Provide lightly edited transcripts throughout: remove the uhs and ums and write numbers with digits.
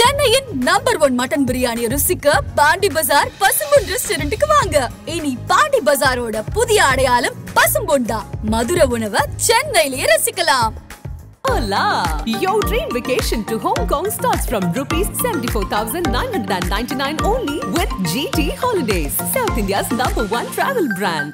சென்னையின் number 1 mutton biryani ருசிக்க பாண்டி பஜார் பசும்பொன் ரெஸ்டாரண்ட்டுக்கு வாங்க. இனி பாண்டி பஜாரோட புதிய அடையாளம் பசும்பொன் தான். மதுரை உணவை சென்னையிலேயே ரசிக்கலாம். Hola! Your dream vacation to Hong Kong starts from rupees 74,999 only with GT Holidays, South India's #1 travel brand.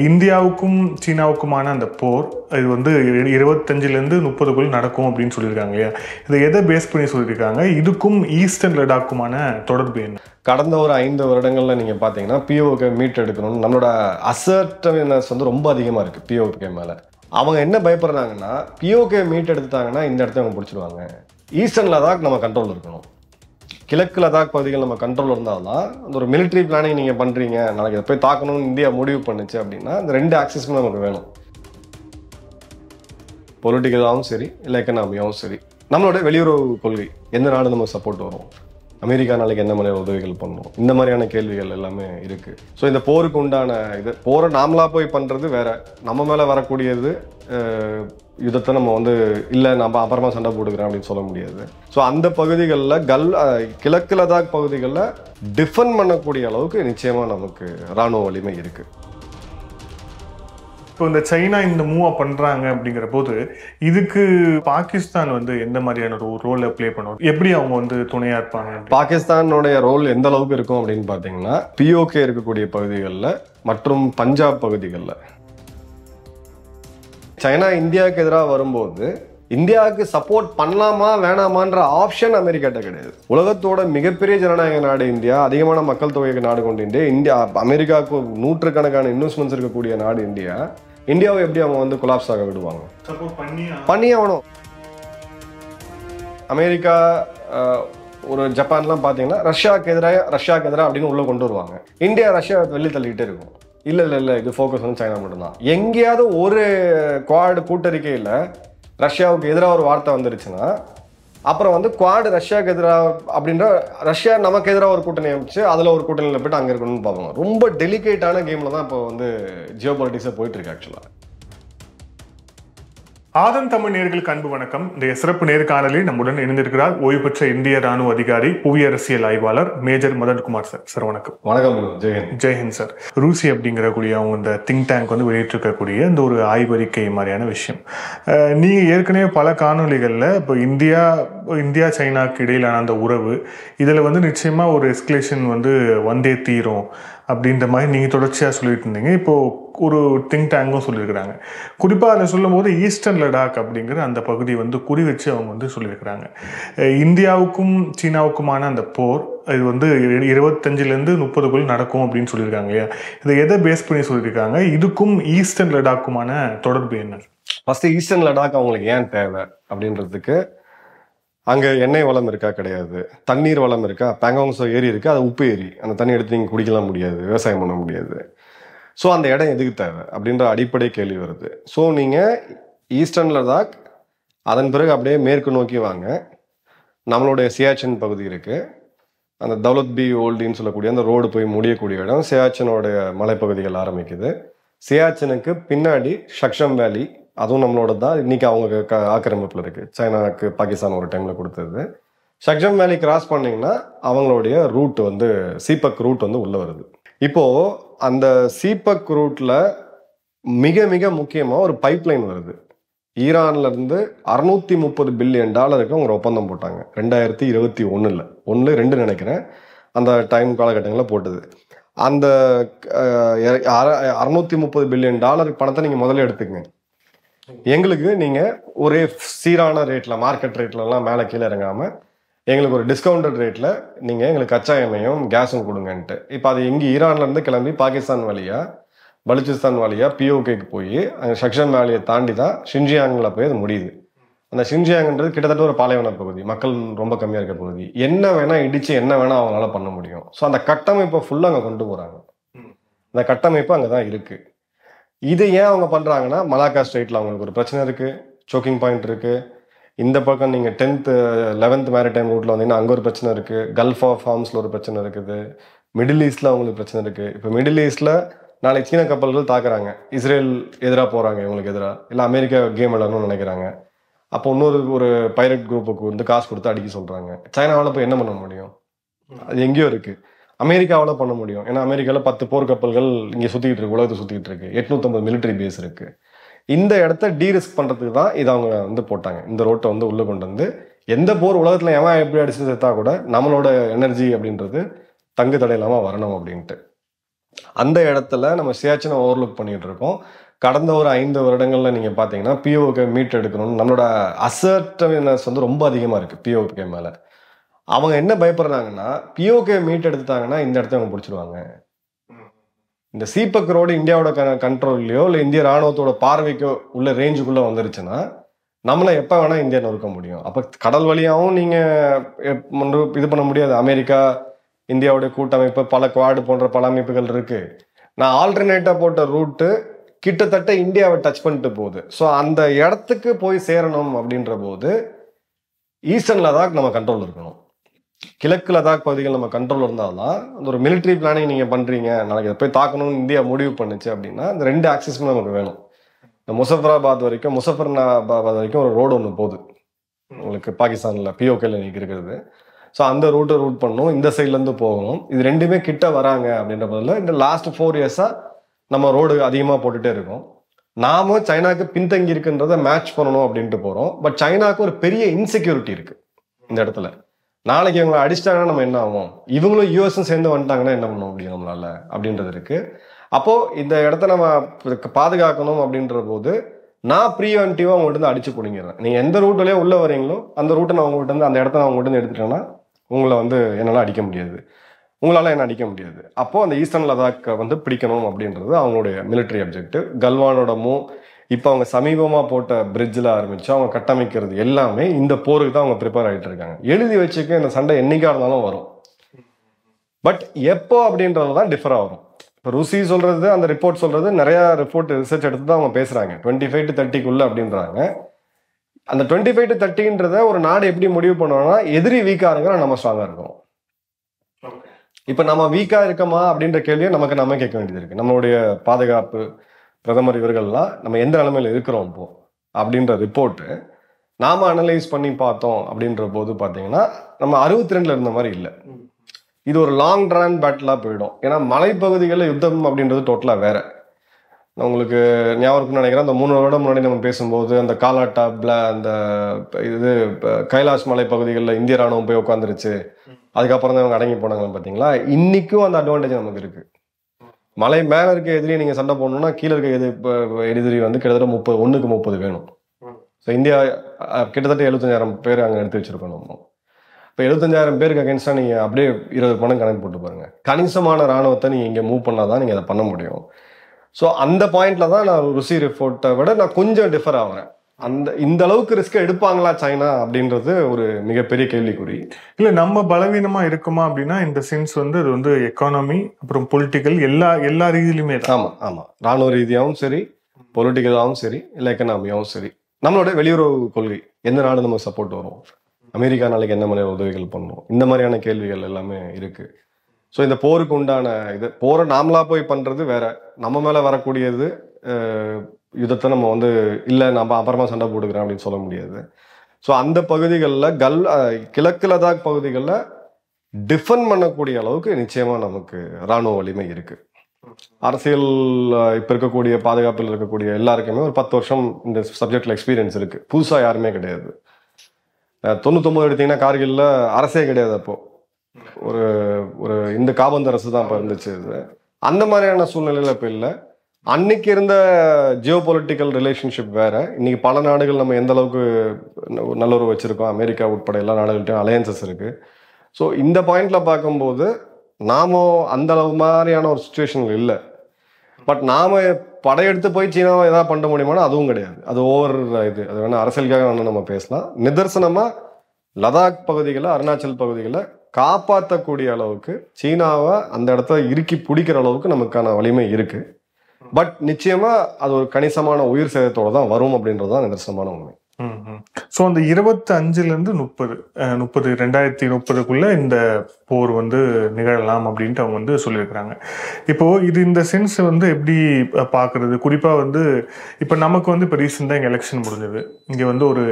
இந்தியாவுக்கும் சீனாவுக்குமான அந்த போர் இது வந்து 25லேருந்து 30க்குள் நடக்கும் அப்படின்னு சொல்லியிருக்காங்க இல்லையா? இதை எதை பேஸ் பண்ணி சொல்லியிருக்காங்க? இதுக்கும் ஈஸ்டர்ன் லடாக்குமான தொடர்பு என்ன? கடந்த ஒரு 5 வருடங்களில் நீங்கள் பார்த்தீங்கன்னா பிஓகே மீட் எடுக்கணும்னு நம்மளோட அசர்ட்டிவ்னஸ் வந்து ரொம்ப அதிகமாக இருக்குது பிஓகே மேலே. அவங்க என்ன பயப்படுறாங்கன்னா பிஓகே மீட் எடுத்துட்டாங்கன்னா இந்த இடத்த அவங்க பிடிச்சிடுவாங்க. ஈஸ்டர்ன் லடாக் நம்ம கண்ட்ரோல் இருக்கணும். கிழக்கு லடாக் பகுதிகள் நம்ம கண்ட்ரோல் இருந்தால்தான் அந்த ஒரு மிலிட்ரி பிளானிங் நீங்கள் பண்ணுறீங்க, நாளைக்கு இதை போய் தாக்கணும்னு இந்தியா முடிவு பண்ணுச்சு அப்படின்னா இந்த 2 ஆக்சஸுமே நமக்கு வேணும். பொலிட்டிக்கலாகவும் சரி இல்லை எக்கனாமியாகவும் சரி. நம்மளோட வெளியுறவு கொள்கை எந்த நாடு நம்ம சப்போர்ட் வரும், அமெரிக்கா நாளைக்கு என்ன மாதிரியான உதவிகள் பண்ணணும், இந்த மாதிரியான கேள்விகள் எல்லாமே இருக்குது. ஸோ இந்த போருக்கு உண்டான போரை நாமளாக போய் பண்ணுறது வேற, நம்ம மேலே வரக்கூடியது யுத்தத்தை நம்ம வந்து இல்லை நம்ம அப்புறமா சண்டை போட்டுக்கிறோம் அப்படின்னு சொல்ல முடியாது. ஸோ அந்த பகுதிகளில் கிழக்கு லடாக் பகுதிகளில் டிஃபெண்ட் பண்ணக்கூடிய அளவுக்கு நிச்சயமாக நமக்கு இராணுவ வலிமை இருக்குது. இப்போ இந்த சைனா இந்த மூவா பண்ணுறாங்க அப்படிங்கிற போது இதுக்கு பாகிஸ்தான் வந்து எந்த மாதிரியான ரோலை ப்ளே பண்ணுவோம், எப்படி அவங்க வந்து துணையாக இருப்பாங்க? பாகிஸ்தானுடைய ரோல் எந்த அளவுக்கு இருக்கும் அப்படின்னு பார்த்தீங்கன்னா பிஓகே இருக்கக்கூடிய பகுதிகளில் மற்றும் பஞ்சாப் பகுதிகளில் சைனா இந்தியாவுக்கு எதிராக வரும்போது இந்தியாவுக்கு சப்போர்ட் பண்ணலாமா வேணாமான்ற ஆப்ஷன் அமெரிக்காட்ட கிடையாது. உலகத்தோட மிகப்பெரிய ஜனநாயக நாடு இந்தியா, அதிகமான மக்கள் தொகைக்கு நாடு கொண்டு இந்தியா, அமெரிக்காவுக்கு நூற்றுக்கணக்கான இன்வெஸ்ட்மெண்ட்ஸ் இருக்கக்கூடிய நாடு இந்தியா. இந்தியாவை எப்படி அவங்க வந்து கொலாப்ஸ் ஆக விடுவாங்க? பண்ணி ஆகணும். அமெரிக்கா ஒரு ஜப்பான்லாம் பார்த்தீங்கன்னா ரஷ்யாவுக்கு எதிராக அப்படின்னு உள்ள கொண்டு வருவாங்க. இந்தியா ரஷ்யா வெளியே தள்ளிக்கிட்டே இருக்கும். இல்லை இது ஃபோக்கஸ் வந்து சைனா மட்டும்தான். எங்கேயாவது ஒரு குவாட் கூட்டறிக்கையில் ரஷ்யாவுக்கு எதிராக ஒரு வார்த்தை வந்துருச்சுன்னா அப்புறம் வந்து குவாட் ரஷ்யாவுக்கு எதிராக அப்படின்ற ரஷ்யா நமக்கு எதிராக ஒரு கூட்டணி அமைச்சு அதில் ஒரு கூட்டணியில் போய்ட்டு அங்கே இருக்கணும்னு பார்ப்பாங்க. ரொம்ப டெலிகேட்டான கேமில் தான் இப்போ வந்து ஜியோ பாலிட்டிக்ஸை போயிட்டுருக்கு. ஆக்சுவலாக ஆதன் தமிழ் நேயர்களுக்கு அன்பு வணக்கம். இந்த சிறப்பு நேர்காணலில் நம்முடன் இணைந்திருக்கிறார் ஓய்வு பெற்ற இந்திய ராணுவ அதிகாரி, புவியரசியல் ஆய்வாளர் மேஜர் மதன்குமார் சார். சார் வணக்கம். வணக்கம். ஜெயஹிந்த். ஜெயஹிந்த் சார். ரூசி அப்படிங்கிறக்கூடிய அவங்க இந்த திங்க் டேங்க் வந்து வெளியிட்டிருக்கக்கூடிய இந்த ஒரு ஆய்வறிக்கை மாதிரியான விஷயம், நீங்கள் ஏற்கனவே பல காணொலிகளில் இப்போ இந்தியா சைனாவுக்கு இடையிலான அந்த உறவு இதில் வந்து நிச்சயமாக ஒரு எஸ்கலேஷன் வந்து வந்தே தீரும் அப்படின்ற மாதிரி நீங்கள் தொடர்ச்சியாக சொல்லிட்டு இருந்தீங்க. இப்போது ஒரு திங்க் டேங்கும் சொல்லியிருக்கிறாங்க. குறிப்பாக அதை சொல்லும் போது ஈஸ்டர்ன் லடாக் அப்படிங்கிற அந்த பகுதி வந்து குறி வச்சு அவங்க வந்து சொல்லியிருக்கிறாங்க. இந்தியாவுக்கும் சீனாவுக்குமான அந்த போர் இது வந்து 25லேருந்து 30க்குள் நடக்கும் அப்படின்னு சொல்லியிருக்காங்க இல்லையா? இதை எதை பேஸ் பண்ணி சொல்லியிருக்காங்க? இதுக்கும் ஈஸ்டர்ன் லடாக்குமான தொடர்பு என்ன? ஃபஸ்ட்டு ஈஸ்டர்ன் லடாக் அவங்களுக்கு ஏன் தேவை அப்படின்றதுக்கு, அங்கே எண்ணெய் வளம் இருக்கா? கிடையாது. தண்ணீர் வளம் இருக்கா? பேங்காங்ஸோ ஏரி இருக்குது, அது உப்பு ஏரி. அந்த தண்ணி எடுத்து நீங்கள் குடிக்கலாம் முடியாது, விவசாயம் பண்ண முடியாது. ஸோ அந்த இடம் எதுக்கு தேவை அப்படின்ற அடிப்படை கேள்வி வருது. ஸோ நீங்கள் ஈஸ்டர்ன் லடாக், அதன் பிறகு அப்படியே மேற்கு நோக்கி வாங்க. நம்மளுடைய சியாச்சின் பகுதி இருக்குது, அந்த தௌலத் பி ஓல்டின்னு சொல்லக்கூடிய அந்த ரோடு போய் முடியக்கூடிய இடம் சியாச்சினோடைய மலைப்பகுதிகள் ஆரம்பிக்குது. சியாச்சினுக்கு பின்னாடி ஷக்ஷம் வேலி, அதுவும் நம்மளோட தான். இன்னைக்கு அவங்க ஆக்கிரமிப்பில் இருக்குது. சைனாவுக்கு பாகிஸ்தான் ஒரு டைமில் கொடுத்தது. ஷக்ஷம் வேலி கிராஸ் பண்ணிங்கன்னா அவங்களுடைய ரூட் வந்து சீபக் ரூட் வந்து உள்ளே வருது. இப்போது அந்த சீபக் ரூட்டில் மிக மிக முக்கியமாக ஒரு பைப்லைன் வருது. ஈரான்லேருந்து $630 பில்லியன் அவங்க ஒரு ஒப்பந்தம் போட்டாங்க 2021. 1-2 நினைக்கிறேன், அந்த டைம் காலகட்டங்களில் போட்டது. அந்த $630 பில்லியன் பணத்தை நீங்கள் முதல்ல எடுத்துக்கங்க. எங்களுக்கு நீங்கள் ஒரே சீரான ரேட்டில், மார்க்கெட் ரேட்லலாம் மேலே கீழே இறங்காமல் எங்களுக்கு ஒரு டிஸ்கவுண்டட் ரேட்டில் நீங்கள் எங்களுக்கு கச்சா எண்ணெயும் கேஸும் கொடுங்கன்ட்டு. இப்போ அது எங்கே ஈரான்லேருந்து கிளம்பி பாகிஸ்தான் வழியாக பலுச்சிஸ்தான் வழியாக பிஓகேக்கு போய் அங்கே ஷக்ஷம் வேலியை தாண்டி தான் ஷின்ஜியாங்கில் போய் அது முடியுது. அந்த ஷின்ஜியாங்ன்றது கிட்டத்தட்ட ஒரு பாலைவன பகுதி, மக்கள் ரொம்ப கம்மியாக இருக்க பகுதி. என்ன வேணால் இடித்து என்ன வேணால் அவங்களால பண்ண முடியும். ஸோ அந்த கட்டமைப்பை ஃபுல்லாக அங்கே கொண்டு போகிறாங்க. அந்த கட்டமைப்பு அங்கே தான் இருக்குது. இது ஏன் அவங்க பண்ணுறாங்கன்னா, மலாக்கா ஸ்ட்ரெயிட்டில் அவங்களுக்கு ஒரு பிரச்சனை இருக்குது, சோக்கிங் பாயிண்ட் இருக்குது. இந்த பக்கம் நீங்கள் 10th 11th மேரிடைம் ரூட்டில் வந்தீங்கன்னா அங்கே ஒரு பிரச்சனை இருக்குது. கல்ஃப் ஆஃப் ஹார்ம்ஸில் ஒரு பிரச்சனை இருக்குது. மிடில் ஈஸ்டில் அவங்களுக்கு பிரச்சனை இருக்குது. இப்போ மிடில் ஈஸ்டில் நாளைக்கு சீன கப்பல்கள் தாக்குறாங்க, இஸ்ரேல் எதிராக போகிறாங்க, இவங்களுக்கு எதிராக இல்லை அமெரிக்கா கேம் விளையாடணும்னு நினைக்கிறாங்க. அப்போ ஒரு பைரட் குரூப்புக்கு வந்து காசு கொடுத்து அடிக்க சொல்றாங்க. சைனாவால் போய் என்ன பண்ண முடியும்? அது எங்கேயோ இருக்கு. அமெரிக்காவில் பண்ண முடியும். ஏன்னா அமெரிக்காவில் 10 போர்க்கப்பல்கள் இங்கே சுற்றிக்கிட்டு இருக்கு, உலகத்தை சுற்றிக்கிட்டு இருக்கு. 850 மிலிட்டரி பேஸ் இருக்கு. இந்த இடத்த டீரிஸ்க் பண்ணுறதுக்கு தான் இதை அவங்க வந்து போட்டாங்க. இந்த ரோட்டை வந்து உள்ளே கொண்டு வந்து எந்த போர் உலகத்தில் எவன் எப்படி அடிச்சு சேர்த்தா கூட நம்மளோட எனர்ஜி அப்படின்றது தங்கு தடை இல்லாமல் வரணும் அப்படின்ட்டு. அந்த இடத்துல நம்ம சியாச்சினை ஓவர்லுக் பண்ணிட்டு இருக்கோம். கடந்த ஒரு 5 வருடங்கள்ல நீங்க பாத்தீங்கன்னா பிஓகே மீட் எடுக்கணும்னு நம்மளோட அசர்ட்டிவ்னஸ் வந்து ரொம்ப அதிகமா இருக்கு பிஓகே மேல. அவங்க என்ன பயப்படுறாங்கன்னா, பிஓகே மீட் எடுத்துட்டாங்கன்னா இந்த இடத்த அவங்க பிடிச்சிருவாங்க. இந்த சீபக் ரோடு இந்தியாவோட கண்ட்ரோல்லையோ இல்லை இந்திய ராணுவத்தோட பார்வைக்கோ உள்ள ரேஞ்சுக்குள்ள வந்துருச்சுன்னா நம்மளை எப்போ வேணா இந்தியா நொறுக்க முடியும். அப்போ கடல் வழியாகவும் நீங்க இது பண்ண முடியாது. அமெரிக்கா இந்தியாவுடைய கூட்டமைப்பு, பல குவாடு போன்ற பல அமைப்புகள் இருக்கு. நான் ஆல்டர்னேட்டா போட்ட ரூட்டு கிட்டத்தட்ட இந்தியாவை டச் பண்ணிட்டு போகுது. ஸோ அந்த இடத்துக்கு போய் சேரணும் அப்படின்ற போது ஈஸ்டர்ன் லடாக் நம்ம கண்ட்ரோல் இருக்கணும். கிழக்கு லடாக் பகுதிகள் நம்ம கண்ட்ரோல் இருந்தால்தான் அந்த ஒரு மிலிட்ரி பிளானிங் நீங்க பண்றீங்க, நாளைக்கு இதை போய் தாக்கணும்னு இந்தியா முடிவு பண்ணுச்சு அப்படின்னா அந்த 2 ஆக்சிஸுமே நமக்கு வேணும். இந்த முசஃபராபாத் வரைக்கும் ஒரு ரோடு ஒன்று போகுது உங்களுக்கு, பாகிஸ்தான்ல பிஓகேல நீங்க இருக்கிறது. ஸோ அந்த ரூட்டை ரூட் பண்ணணும், இந்த சைட்லேருந்து போகணும். இது ரெண்டுமே கிட்ட வராங்க அப்படின்ற பதில் இந்த லாஸ்ட் 4 இயர்ஸாக நம்ம ரோடு அதிகமாக போட்டுகிட்டே இருக்கோம். நாம சைனாக்கு பின்தங்கி இருக்குன்றதை மேட்ச் பண்ணணும் அப்படின்ட்டு போகிறோம். பட் சைனாவுக்கு ஒரு பெரிய இன்செக்யூரிட்டி இருக்குது இந்த இடத்துல. நாளைக்கு இவங்களை அடிச்சிட்டாங்கன்னா நம்ம என்ன ஆகும், இவங்களும் யூஎஸும் சேர்ந்து வந்துட்டாங்கன்னா என்ன பண்ண முடியும் நம்மளால அப்படின்றது இருக்குது. அப்போது இந்த இடத்த நம்ம பாதுகாக்கணும் அப்படின்ற போது நான் ப்ரீவென்டிவாக அவங்கள்ட்ட அடிச்சு பிடிங்கிறேன். நீங்கள் எந்த ரூட்லேயே உள்ளே வரீங்களோ அந்த ரூட்டை நான் அவங்கள்ட்ட அந்த இடத்த நான் அவங்கள்ட்ட எடுத்துட்டேன்னா உங்களை வந்து என்னால் அடிக்க முடியாது, உங்களால் என்ன அடிக்க முடியாது. அப்போது அந்த ஈஸ்டர்ன் லடாக்கை வந்து பிடிக்கணும் அப்படின்றது அவங்களுடைய மிலிட்ரி அப்ஜெக்டிவ். கல்வானோட மூவ், இப்போ அவங்க சமீபமாக போட்ட பிரிட்ஜில் ஆரம்பித்து அவங்க கட்டமைக்கிறது எல்லாமே இந்த போருக்கு தான் அவங்க ப்ரிப்பேர் ஆகிட்டு இருக்காங்க. எழுதி வச்சுக்க இந்த சண்டை என்னைக்கா இருந்தாலும் வரும். பட் எப்போ அப்படின்றது தான் டிஃபர் ஆகும். இப்போ ருசி சொல்கிறது, அந்த ரிப்போர்ட் சொல்கிறது, நிறையா ரிசர்ச் எடுத்து தான் அவங்க பேசுகிறாங்க 25 to 30 அப்படின்றாங்க. அந்த 25 to 30 ஒரு நாடு எப்படி முடிவு பண்ணுவோம்னா எதிரி வீக்காக இருக்கிற நம்ம ஸ்ட்ராங்காக இருக்கணும். இப்போ நம்ம வீக்காக இருக்கோமா அப்படின்ற கேள்வியை நம்ம கேட்க வேண்டியது இருக்குது. நம்மளுடைய பாதுகாப்பு பிரதமர் இவர்கள்லாம் நம்ம எந்த நிலைமையில் இருக்கிறோம் இப்போ அப்படின்ற ரிப்போர்ட்டு நாம் அனலைஸ் பண்ணி பார்த்தோம் அப்படின்ற போது பார்த்தீங்கன்னா நம்ம 62 இருந்த மாதிரி இல்லை. இது ஒரு லாங் ட்ரான் பேட்டிலாக போயிடும். ஏன்னா மலைப்பகுதிகளில் யுத்தம் அப்படின்றது டோட்டலாக வேற. நான் உங்களுக்கு ஞாபகம் நினைக்கிறேன், அந்த 3 வருடம் முன்னாடி நம்ம பேசும்போது அந்த காலாட்டாப்ல அந்த இது கைலாஷ் மலை பகுதிகளில் இந்திய ராணுவம் போய் உட்காந்துருச்சு, அதுக்கப்புறம் தான் அவங்க அடங்கி போனாங்க பார்த்தீங்களா. இன்னைக்கும் அந்த அட்வான்டேஜ் நமக்கு இருக்கு. மலை மேலே இருக்க எதிரியை நீங்கள் சண்டை போடணும்னா கீழே இருக்க எதிரி வந்து கிட்டத்தட்ட 1க்கு 30 வேணும். ஸோ இந்தியா கிட்டத்தட்ட 75,000 பேர் அங்கே எடுத்து வச்சிருக்கோம். நம்ம இப்போ 75,000 பேருக்கு அகேன்ஸ்டாக நீங்கள் அப்படியே 20 பணம் கணக்கு போட்டு பாருங்க. கணிசமான ராணுவத்தை நீங்கள் இங்கே மூவ் பண்ணாதான் நீங்கள் அதை பண்ண முடியும். ஸோ அந்த பாயிண்ட்ல தான் நான் ருசி ரிப்போர்ட்டை விட நான் கொஞ்சம் டிஃபர் ஆகிறேன். இந்த அளவுக்கு ரிஸ்க் எடுப்பாங்களா சைனா அப்படின்றது ஒரு மிகப்பெரிய கேள்விக்குறி. இல்லை நம்ம பலவீனமா இருக்குமா அப்படின்னா இந்த சென்ஸ் வந்து அது வந்து எக்கானமி அப்புறம் பொலிட்டிக்கல் எல்லா ரீதியிலுமே. ஆமாம் ஆமாம், ராணுவ ரீதியாகவும் சரி, பொலிட்டிக்கலாகவும் சரி, இல்லை எக்கனாமியாகவும் சரி, நம்மளோட வெளியுறவு கொள்கை எந்த நாடு நமக்கு சப்போர்ட் வரும், அமெரிக்கா நாளைக்கு என்ன மாதிரியான உதவிகள் பண்ணணும், இந்த மாதிரியான கேள்விகள் எல்லாமே இருக்கு. ஸோ இந்த போருக்கு உண்டான இது போரை நாமளா போய் பண்றது வேற, நம்ம மேல வரக்கூடியது யுத்தத்தை நம்ம வந்து இல்லை நம்ம அப்புறமா சண்டை போட்டுக்கிறேன் அப்படின்னு சொல்ல முடியாது. ஸோ அந்த பகுதிகளில் கிழக்கு லடாக் பகுதிகளில் டிஃபெண்ட் பண்ணக்கூடிய அளவுக்கு நிச்சயமா நமக்கு இராணுவ வலிமை இருக்கு. அரசியல் இப்போ இருக்கக்கூடிய பாதுகாப்பில் இருக்கக்கூடிய எல்லாருக்குமே ஒரு 10 வருஷம் இந்த சப்ஜெக்ட்ல எக்ஸ்பீரியன்ஸ் இருக்கு. புதுசா யாருமே கிடையாது. 99 எடுத்தீங்கன்னா கார்கில்ல அரசே கிடையாது. அப்போ ஒரு இந்த காபந்து அரசு தான் இப்போ இருந்துச்சு. அந்த மாதிரியான சூழ்நிலையில இப்போ இல்லை. அன்னைக்கு இருந்த ஜியோ பொலிட்டிக்கல் ரிலேஷன்ஷிப் வேற. இன்னைக்கு பல நாடுகள் நம்ம எந்த அளவுக்கு நல்லுறவு வச்சிருக்கோம், அமெரிக்கா உட்பட எல்லா நாடுகள்கிட்டையும் அலையன்சஸ் இருக்கு. ஸோ இந்த பாயிண்ட்ல பார்க்கும்போது நாம அந்த அளவு மாதிரியான ஒரு சுச்சுவேஷன் இல்லை. பட் நாம படையெடுத்து போய் சீனாவை ஏதாவது பண்ண முடியுமானா அதுவும் கிடையாது. அது ஓவர் இது, அது வேணா அரசியலுக்காக வேணா நம்ம பேசலாம். நிதர்சனமா லடாக் பகுதிகளில், அருணாச்சல் பகுதிகளில் காப்பாற்றக்கூடிய அளவுக்கு சீனாவை அந்த இடத்த இறுக்கி பிடிக்கிற அளவுக்கு நமக்கான வலிமை இருக்கு. பட் நிச்சயமா அது ஒரு கணிசமான உயிர் சேதத்தோட தான் வரும் அப்படின்றது தான் நிதர்சனமான உண்மை. ஸோ அந்த 25லேருந்து 30 2030 இந்த போர் வந்து நிகழலாம் அப்படின்ட்டு அவங்க வந்து சொல்லியிருக்கிறாங்க. இப்போது இது இந்த சென்ஸ் வந்து எப்படி பார்க்குறது? குறிப்பாக வந்து இப்போ நமக்கு வந்து இப்போ ரீசெண்டாக இங்கே எலெக்ஷன் முடிஞ்சது. இங்கே வந்து ஒரு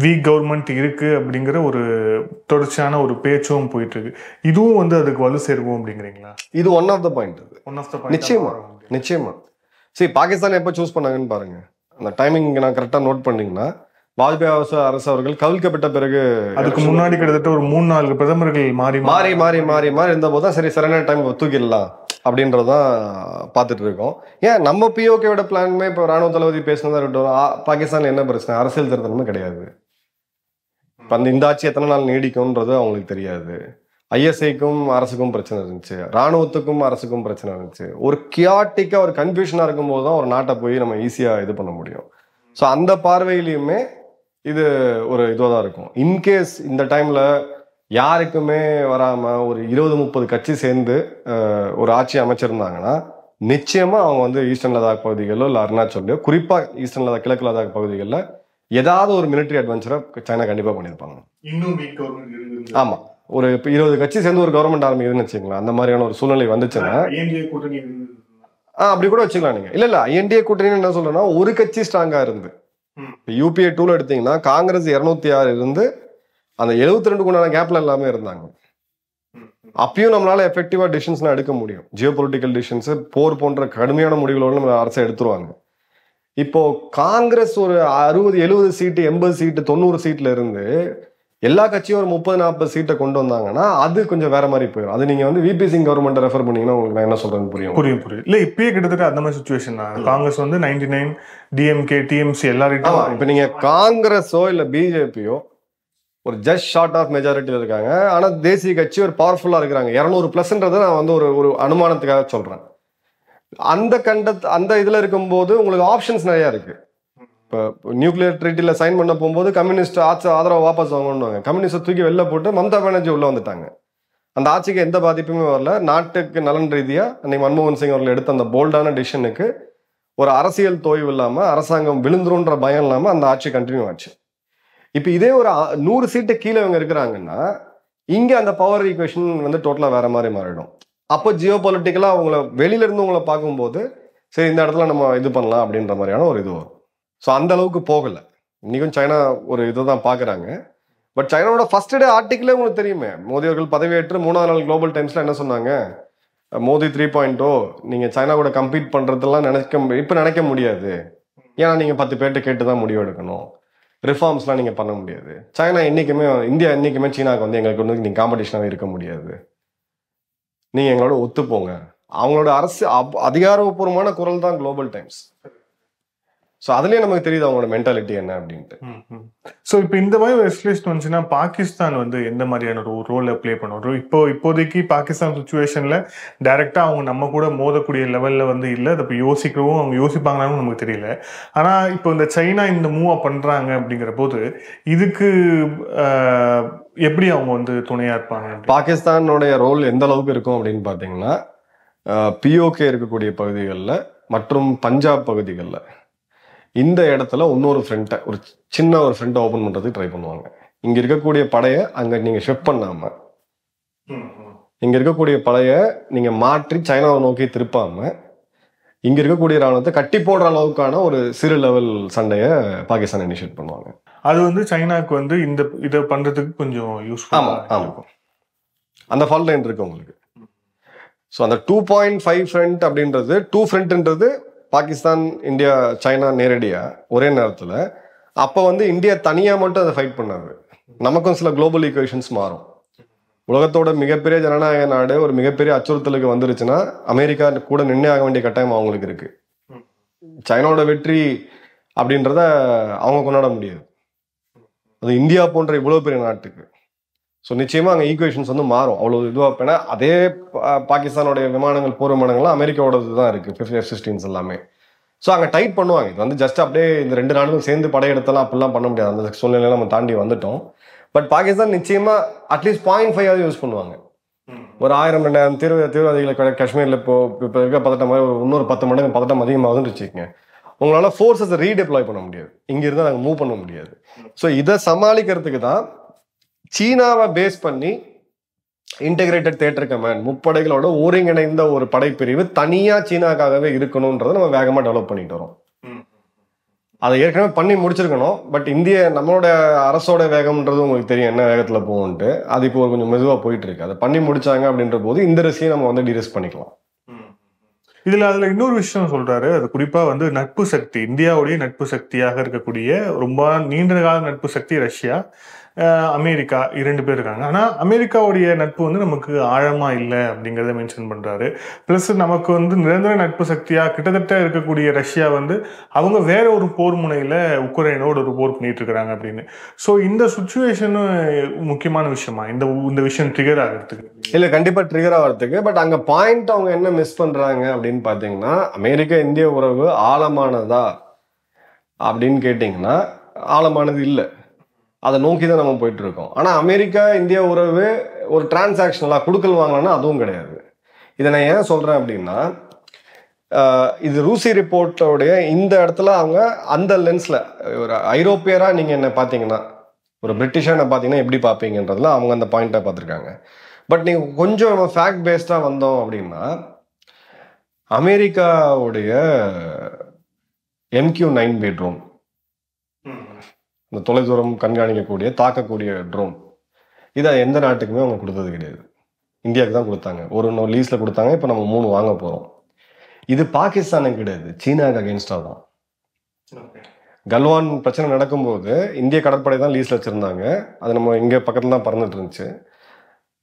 வீக் கவர்மெண்ட் இருக்குது அப்படிங்கிற ஒரு தொடர்ச்சியான ஒரு பேச்சும் போயிட்டுருக்கு. இதுவும் வந்து அதுக்கு வலு சேருவோம் அப்படிங்கிறீங்களா? இது ஒன் ஆஃப் த பாயிண்ட். நிச்சயமா சரி, பாகிஸ்தான் எப்போ சூஸ் பண்ணாங்கன்னு பாருங்க. அந்த டைமிங் நான் கரெக்டாக நோட் பண்ணீங்கன்னா, வாஜ்பாய் அரசு அவர்கள் கவிழ்க்கப்பட்ட பிறகு அதுக்கு முன்னாடி கிட்டத்தட்ட ஒரு 3-4 பிரதமர்கள் மாறி இருந்த போது தான் சரி சரியான டைம் தூக்கிடலாம் அப்படின்றதான் பார்த்துட்டு இருக்கோம். ஏன் நம்ம பிஓகேவோட பிளானுமே இப்போ ராணுவ தளபதி பேசினதா இருக்கட்டும், பாகிஸ்தான்ல என்ன பிரச்சனை, அரசியல் திருத்தமே கிடையாது. இப்போ இந்த ஆட்சி எத்தனை நாள் நீடிக்கும்ன்றது அவங்களுக்கு தெரியாது. ஐஎஸ்ஐக்கும் அரசுக்கும் பிரச்சனை இருந்துச்சு, ராணுவத்துக்கும் அரசுக்கும் பிரச்சனை இருந்துச்சு. ஒரு கியாட்டிக்கா ஒரு கன்ஃபியூஷனா இருக்கும் போது தான் ஒரு நாட்டை போய் நம்ம ஈஸியா இது பண்ண முடியும். ஸோ அந்த பார்வையிலையுமே இது ஒரு இதுவாக தான் இருக்கும். இன்கேஸ் இந்த டைம்ல யாருக்குமே வராம ஒரு 20-30 கட்சி சேர்ந்து ஒரு ஆட்சி அமைச்சிருந்தாங்கன்னா நிச்சயமா அவங்க வந்து ஈஸ்டர்ன் லடாக் பகுதிகளோ இல்லை அருணாச்சலையோ, குறிப்பா ஈஸ்டர்ன் லடாக் கிழக்கு லடாக் பகுதிகளில் ஏதாவது ஒரு மிலிட்டரி அட்வென்ச்சரை சைனா கண்டிப்பா பண்ணியிருப்பாங்க. ஆமா, ஒரு 20 கட்சி சேர்ந்து ஒரு கவர்மெண்ட் ஆரம்பிக்குதுன்னு வச்சுக்கலாம். அந்த மாதிரியான ஒரு சூழ்நிலை வந்துச்சுன்னா அப்படி கூட வச்சுக்கலாம் நீங்க. இல்ல ஐஎன்டிஏ கூட்டணி என்ன சொல்றேன்னா, ஒரு கட்சி ஸ்ட்ராங்கா இருந்து இப்போ UPA 2 எடுத்தீங்கன்னா காங்கிரஸ் 206 இருந்து அந்த 72 கேப்ல எல்லாமே இருந்தாங்க. அப்பயும் நம்மளால எஃபெக்டிவா டிசிஷன்ஸ்லாம் எடுக்க முடியும். ஜியோ பொலிட்டிக்கல் டிசிஷன்ஸ், போர் போன்ற கடுமையான முடிவுகளோடு நம்ம அரசை எடுத்துருவாங்க. இப்போ காங்கிரஸ் ஒரு 60-70 சீட்டு 80 சீட்டு 90 சீட்ல இருந்து எல்லா கட்சியும் ஒரு 30-40 சீட்டை கொண்டு வந்தாங்கன்னா அது கொஞ்சம் வேற மாதிரி போயிடும். அது நீங்க வந்து VP சிங் கவர்மெண்ட் ரெஃபர் பண்ணீங்கன்னா உங்களுக்கு நான் என்ன சொல்றேன்னு புரியும். இல்ல இப்பயே கிட்டத்தட்ட அந்த மாதிரி சிச்சுவேஷன் தான். காங்கிரஸ் வந்து 99, DMK, TMC எல்லாரும். இப்ப நீங்க காங்கிரஸோ இல்ல பிஜேபியோ ஒரு ஜஸ்ட் ஷார்ட் ஆஃப் மெஜாரிட்டியில இருக்காங்க. ஆனா தேசிய கட்சி ஒரு பவர்ஃபுல்லா இருக்கிறாங்க. 200+ன்றதை நான் வந்து ஒரு அனுமானத்துக்காக சொல்றேன். அந்த இதுல இருக்கும்போது உங்களுக்கு ஆப்ஷன்ஸ் நிறைய இருக்கு. இப்போ நியூக்ளியர் ட்ரீட்டில சைன் பண்ண போகும்போது கம்யூனிஸ்ட் ஆதரவு வாபஸ் வாங்கணுவாங்க. கம்யூனிஸ்ட் தூக்கி வெளில போட்டு மம்தா பானர்ஜி உள்ள வந்துட்டாங்க. அந்த ஆட்சிக்கு எந்த பாதிப்புமே வரல. நாட்டுக்கு நலன் ரீதியா அன்னைக்கு மன்மோகன் சிங் அவர்கள் எடுத்த அந்த போல்டான டிசிஷனுக்கு ஒரு அரசியல் தோய்வு இல்லாம, அரசாங்கம் விழுந்துருன்ற பயம் இல்லாம அந்த ஆட்சி கண்டினியூ ஆச்சு. இப்ப இதே ஒரு 100 சீட்டு கீழே இவங்க இருக்கிறாங்கன்னா இங்க அந்த பவர் ஈக்குவேஷன் வந்து டோட்டலா வேற மாதிரி மாறிடும். அப்போ ஜியோ பொலிட்டிக்கலா அவங்கள வெளியில இருந்து உங்களை பார்க்கும்போது சரி இந்த இடத்துல நம்ம இது பண்ணலாம் அப்படின்ற மாதிரியான ஒரு இது வரும். ஸோ அந்த அளவுக்கு போகல. இன்னைக்கும் சைனா ஒரு இதை தான் பாக்குறாங்க. பட் சைனாவோட ஃபர்ஸ்ட் டே ஆர்டிக்கிளே உங்களுக்கு தெரியுமே, மோடி அவர்கள் பதவியேற்று 3ஆவது நாள் குளோபல் டைம்ஸ்ல என்ன சொன்னாங்க, மோடி 3.0 நீங்க சைனா கூட கம்பீட் பண்றதெல்லாம் நினைக்க முடியாது. ஏன்னா நீங்க 10 பேர்ட்ட கேட்டுதான் முடிவு எடுக்கணும். ரிஃபார்ம்ஸ்லாம் நீங்க பண்ண முடியாது. சைனா என்னைக்குமே, இந்தியா என்னைக்குமே சீனாவுக்கு வந்து எங்களுக்கு வந்து நீங்க காம்படிஷனாக இருக்க முடியாது, நீங்க எங்களோட ஒத்துப்போங்க. அவங்களோட அரசு அதிகாரப்பூர்வமான குரல் தான் குளோபல் டைம்ஸ். ஸோ அதுலேயே நமக்கு தெரியுது அவங்களோட மென்டாலிட்டி என்ன அப்படின்ட்டு. ஸோ இப்போ இந்த மாதிரி ஒரு எஸ்கலேஷன் வந்துச்சுன்னா பாகிஸ்தான் வந்து எந்த மாதிரியான ஒரு ரோலை ப்ளே பண்ணுவோம்? இப்போதைக்கு பாகிஸ்தான் சுச்சுவேஷனில் டைரெக்டாக அவங்க நம்ம கூட மோதக்கூடிய லெவலில் வந்து இல்லை. அதை இப்போ யோசிக்கவும் அவங்க யோசிப்பாங்கன்னு நமக்கு தெரியல. ஆனால் இப்போ இந்த சைனா இந்த மூவா பண்ணுறாங்க அப்படிங்கிற போது இதுக்கு எப்படி அவங்க வந்து துணையாக இருப்பாங்க? பாகிஸ்தானுடைய ரோல் எந்த அளவுக்கு இருக்கும் அப்படின்னு பார்த்தீங்கன்னா, POK இருக்கக்கூடிய பகுதிகளில் மற்றும் பஞ்சாப் பகுதிகளில் இந்த இடத்துல இன்னொரு ஃப்ரண்ட்டை, ஒரு சின்ன ஒரு ஃப்ரண்ட்டை ஓப்பன் பண்ணுறதுக்கு ட்ரை பண்ணுவாங்க. இங்கே இருக்கக்கூடிய படையை அங்கே நீங்கள் ஷிஃப்ட் பண்ணாமல், இங்கே இருக்கக்கூடிய படையை நீங்கள் மாற்றி சைனாவை நோக்கி திருப்பாமல் இங்கே இருக்கக்கூடிய ராணுவத்தை கட்டி போடுற அளவுக்கான ஒரு சிறு லெவல் சண்டையை பாகிஸ்தான் இனிஷியேட் பண்ணுவாங்க. அது வந்து சைனாவுக்கு வந்து இதை பண்ணுறதுக்கு கொஞ்சம் யூஸ்ஃபுல்லாக இருக்கும். அந்த ஃபால்ட் லைன் இருக்கு உங்களுக்கு. ஸோ அந்த 2.5 ஃப்ரண்ட் அப்படின்றது 2 ஃப்ரண்ட்ன்றது பாகிஸ்தான், இந்தியா, சைனா நேரடியா ஒரே நேரத்தில். அப்போ வந்து இந்தியா தனியாக மட்டும் அதை ஃபைட் பண்ணாது. நமக்கும் சில குளோபல் ஈக்குவேஷன்ஸ் மாறும். உலகத்தோட மிகப்பெரிய ஜனநாயக நாடு ஒரு மிகப்பெரிய அச்சுறுத்தலுக்கு வந்துருச்சுன்னா அமெரிக்கா கூட நின்று ஆக வேண்டிய கட்டாயம் அவங்களுக்கு இருக்கு. சைனாவோட வெற்றி அப்படின்றத அவங்க கொண்டாட முடியாது, அது இந்தியா போன்ற இவ்வளோ பெரிய நாட்டுக்கு. ஸோ நிச்சயமாக அங்கே ஈக்குவேஷன்ஸ் வந்து மாறும். அவ்வளோ இதுவாக போனா அதே பாகிஸ்தானுடைய விமானங்கள், போர் விமானங்கள்லாம் அமெரிக்காவோடது தான் இருக்குது, F-16s எல்லாமே. ஸோ அங்கே டைட் பண்ணுவாங்க. இது வந்து ஜஸ்ட் அப்படியே இந்த 2 நாடுகளும் சேர்ந்து படையெடுத்தலாம் அப்படிலாம் பண்ண முடியாது. அந்த சூழ்நிலையில நம்ம தாண்டி வந்துட்டோம். பட் பாகிஸ்தான் நிச்சயமா அட்லீஸ்ட் 0.5 யூஸ் பண்ணுவாங்க. ஒரு 1000-2000 தீவிரவாதிகளை காஷ்மீரில் இப்போ இருக்க பதட்டம் மாதிரி இன்னொரு 10 மடங்கு பதட்டம் அதிகமாகுதுன்னு வச்சுக்கோங்க. உங்களால் ஃபோர்ஸஸை ரீடெப்ளாய் பண்ண முடியாது, இங்கிருந்து நாங்கள் மூவ் பண்ண முடியாது. ஸோ இதை சமாளிக்கிறதுக்கு தான் சீனாவை பேஸ் பண்ணி இன்டெகிரேட்டட் தியேட்டர் கமாண்ட், முப்படைகளோட ஒருங்கிணைந்த ஒரு படைப்பிரிவு தனியாக சீனாக்காகவே இருக்கணுன்றதை நம்ம வேகமாக டெவலப் பண்ணிட்டு வரோம். அதை ஏற்கனவே பண்ணி முடிச்சிருக்கணும். பட் நம்மளோட அரசோட வேகம்ன்றது உங்களுக்கு தெரியும் என்ன வேகத்தில் போகும்ட்டு. அது இப்போ கொஞ்சம் மெதுவாக போயிட்டு இருக்கு. அதை பண்ணி முடிச்சாங்க அப்படின்ற போது இந்த ரிஸ்கையும் நம்ம வந்து டிரெஸ் பண்ணிக்கலாம். அதுல இன்னொரு விஷயம் சொல்றாரு, அது குறிப்பா வந்து நட்பு சக்தி, இந்தியாவுடைய நட்பு சக்தியாக இருக்கக்கூடிய ரொம்ப நீண்ட கால நட்பு சக்தி ரஷ்யா, அமெரிக்கா 2 பேர் இருக்காங்க. ஆனா அமெரிக்காவுடைய நட்பு வந்து நமக்கு ஆழமா இல்லை அப்படிங்கிறத மென்ஷன் பண்றாரு. பிளஸ் நமக்கு வந்து நிரந்தர நட்பு சக்தியா கிட்டத்தட்ட இருக்கக்கூடிய ரஷ்யா வந்து அவங்க வேற ஒரு போர் முனையில உக்ரைனோட ஒரு போர் பண்ணிட்டு இருக்காங்க அப்படின்னு. ஸோ இந்த சுச்சுவேஷனும் முக்கியமான விஷயமா இந்த விஷயம் ட்ரிகர் ஆகிறதுக்கு? இல்ல, கண்டிப்பா ட்ரிகர் ஆகிறதுக்கு. பட் அங்க பாயிண்ட் அவங்க என்ன மிஸ் பண்றாங்க அப்படின்னு பாத்தீங்கன்னா, அமெரிக்கா இந்திய உறவு ஆழமானதா அப்படின்னு கேட்டீங்கன்னா ஆழமானது இல்லை. அதை நோக்கி தான் நம்ம போயிட்டு இருக்கோம். ஆனால் அமெரிக்கா இந்தியா உறவு ஒரு டிரான்சாக்ஷனலாக கொடுக்கல் வாங்கலாம்னா அதுவும் கிடையாது. இதை நான் ஏன் சொல்கிறேன் அப்படின்னா, இது ரூசி ரிப்போர்ட்டோடைய இந்த இடத்துல அவங்க அந்த லென்ஸில் ஒரு ஐரோப்பியராக நீங்கள் என்ன பார்த்தீங்கன்னா, ஒரு பிரிட்டிஷாக என்ன பார்த்தீங்கன்னா எப்படி பார்ப்பீங்கன்றதுல அவங்க அந்த பாயிண்ட்டாக பார்த்துருக்காங்க. பட் நீங்கள் கொஞ்சம் நம்ம ஃபேக்ட் பேஸ்டாக வந்தோம் அப்படின்னா, அமெரிக்காவுடைய MQ-9 ட்ரோன், இந்த தொலைதூரம் கண்காணிக்கக்கூடிய தாக்கக்கூடிய ட்ரோன், இதை எந்த நாட்டுக்குமே அவங்க கொடுத்தது கிடையாது. இந்தியாவுக்கு தான் கொடுத்தாங்க. ஒரு லீஸில் கொடுத்தாங்க. இப்போ நம்ம 3 வாங்க போகிறோம். இது பாகிஸ்தானுக்கு கிடையாது, சீனாவுக்கு அகேன்ஸ்டாக தான். கல்வான் பிரச்சனை நடக்கும்போது இந்திய கடற்படை தான் லீஸில் வச்சுருந்தாங்க. அது நம்ம இங்கே பக்கத்தில் தான் பறந்துட்டு இருந்துச்சு.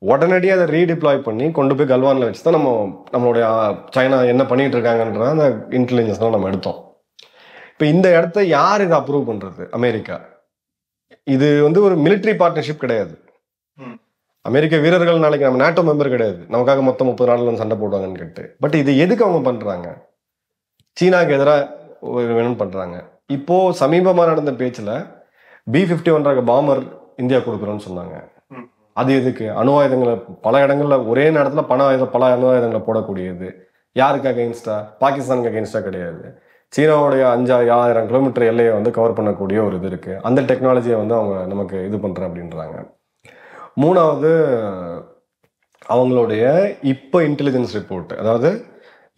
உடனடியாக அதை ரீடிப்ளாய் பண்ணி கொண்டு போய் கல்வானில் வச்சு தான் நம்மளுடைய சைனா என்ன பண்ணிட்டு இருக்காங்கன்ற அந்த இன்டெலிஜென்ஸ் தான் நம்ம எடுத்தோம். இப்போ இந்த இடத்த யார் இதை அப்ரூவ் பண்ணுறது? அமெரிக்கா. இது வந்து ஒரு மிலிட்ரி பார்ட்னர்ஷிப் கிடையாது. அமெரிக்க வீரர்கள் நாளைக்கு நம்ம நேட்டோ மெம்பர் கிடையாது, நமக்காக மொத்தம் 30 நாடுகள் வந்து சண்டை போடுவாங்கன்னு கேட்டு. பட் இது எதுக்கு அவங்க பண்றாங்க? சீனாவுக்கு எதிராக வேணும்னு பண்றாங்க. இப்போ சமீபமாக நடந்த பேச்சில் B-51 பாம்பர் இந்தியா கொடுக்குறோன்னு சொன்னாங்க. அது எதுக்கு? அணு ஆயுதங்களை பல இடங்கள்ல ஒரே நேரத்தில் பல அணு ஆயுதங்களை போடக்கூடியது. யாருக்கு அகெயின்ஸ்டா? பாகிஸ்தானுக்கு அகெயின்ஸ்டா கிடையாது. சீனாவுடைய 5,000 கிலோமீட்டர் எல்லையை வந்து கவர் பண்ணக்கூடிய ஒரு இது இருக்குது. அந்த டெக்னாலஜியை வந்து அவங்க நமக்கு இது பண்ணுறேன் அப்படின்றாங்க. 3வது, அவங்களுடைய இப்போ இன்டெலிஜென்ஸ் ரிப்போர்ட், அதாவது